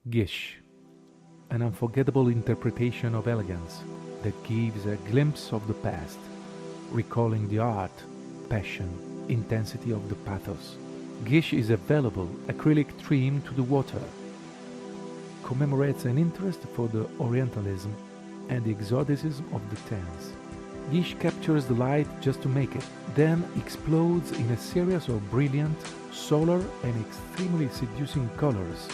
Gish, an unforgettable interpretation of elegance that gives a glimpse of the past, recalling the art, passion, intensity of the pathos. Gish is a valuable acrylic trim to the water, commemorates an interest for the Orientalism and the exoticism of the Thames. Gish captures the light just to make it, then explodes in a series of brilliant, solar and extremely seducing colors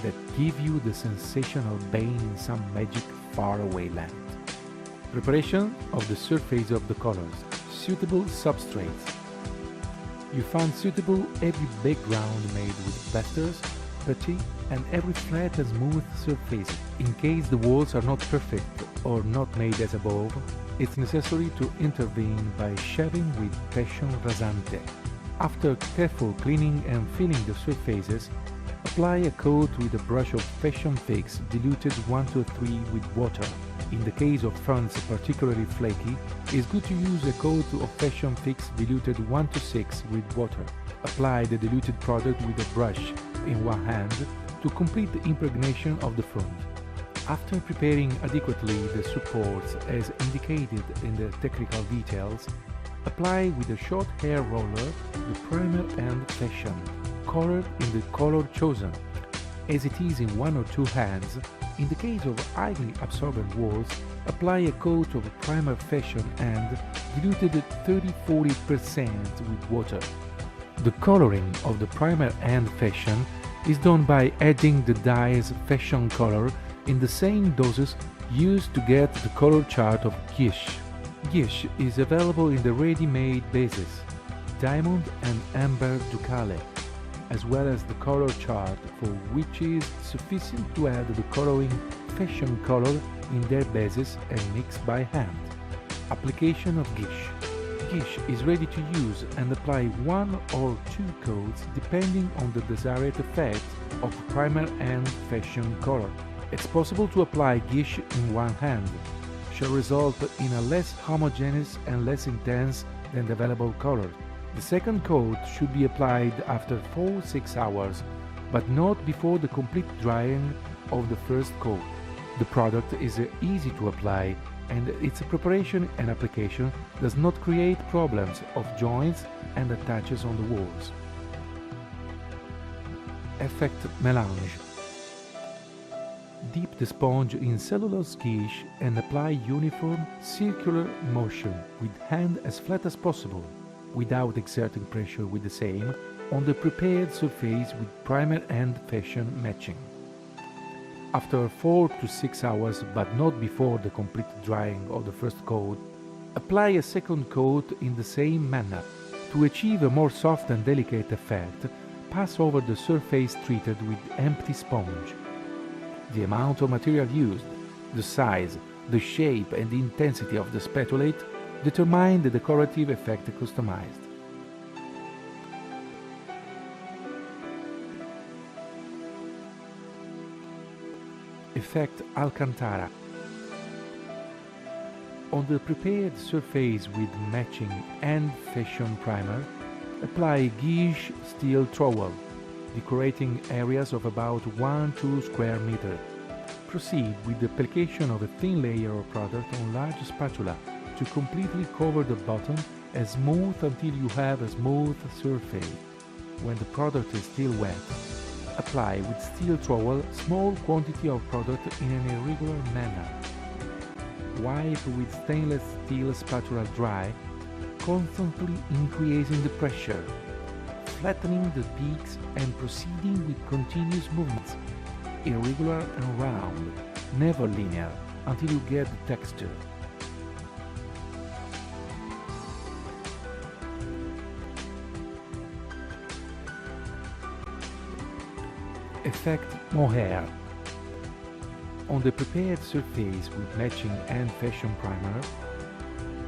that give you the sensation of being in some magic faraway land. Preparation of the surface of the colors. Suitable substrates. You find suitable heavy background made with plasters, putty, and every flat and smooth surface. In case the walls are not perfect or not made as above, it's necessary to intervene by shaving with passion rasante. After careful cleaning and filling the surfaces, apply a coat with a brush of fashion fix diluted 1:3 with water. In the case of fronts particularly flaky, it's good to use a coat of fashion fix diluted 1:6 with water. Apply the diluted product with a brush in one hand to complete the impregnation of the front. After preparing adequately the supports as indicated in the technical details, apply with a short hair roller the primer and fashion, colored in the color chosen, as it is in one or two hands. In the case of highly absorbent walls, apply a coat of primer fashion and diluted 30–40% with water. The coloring of the primer and fashion is done by adding the dye's fashion color in the same doses used to get the color chart of Gish. Gish is available in the ready-made bases, diamond and amber ducale, as well as the color chart, for which is sufficient to add the coloring fashion color in their bases and mix by hand. Application of Gish. Gish is ready to use and apply one or two coats depending on the desired effect of primer and fashion color. It's possible to apply Gish in one hand, shall result in a less homogeneous and less intense than the available color. The second coat should be applied after 4–6 hours, but not before the complete drying of the first coat. The product is easy to apply, and its preparation and application does not create problems of joints and attaches on the walls. Effect Melange. Dip the sponge in cellulose Gish and apply uniform, circular motion with hand as flat as possible, without exerting pressure with the same, on the prepared surface with primer and fashion matching. After 4–6 hours, but not before the complete drying of the first coat, apply a second coat in the same manner. To achieve a more soft and delicate effect, pass over the surface treated with empty sponge. The amount of material used, the size, the shape and the intensity of the spatulate determine the decorative effect customized. Effect Alcantara. On the prepared surface with matching and fashion primer, apply Gish steel trowel, decorating areas of about 1–2 square meters. Proceed with the application of a thin layer of product on large spatula to completely cover the bottom and smooth until you have a smooth surface. When the product is still wet, apply with steel trowel small quantity of product in an irregular manner. Wipe with stainless steel spatula dry, constantly increasing the pressure, flattening the peaks and proceeding with continuous movements, irregular and round, never linear, until you get the texture. Effect Mohair. On the prepared surface with matching and fashion primer,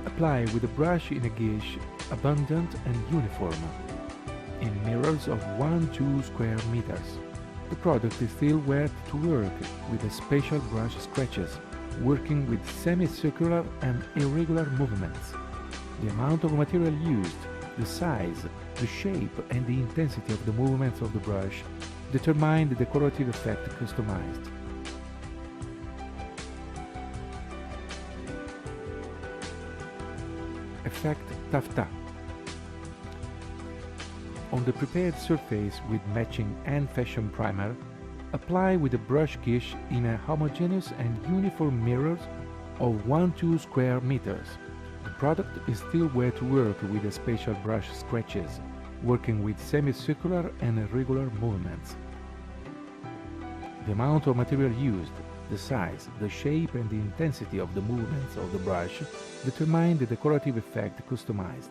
apply with a brush in a Gish abundant and uniform, in mirrors of 1–2 square meters. The product is still wet to work with a special brush scratches, working with semicircular and irregular movements. The amount of material used, the size, the shape and the intensity of the movements of the brush Determine the decorative effect customized. Effect Taffeta. On the prepared surface with matching and fashion primer, apply with a brush Gish in a homogeneous and uniform mirrors of 1-2 square meters. The product is still wet to work with a special brush scratches, working with semicircular and irregular movements. The amount of material used, the size, the shape and the intensity of the movements of the brush determine the decorative effect customized.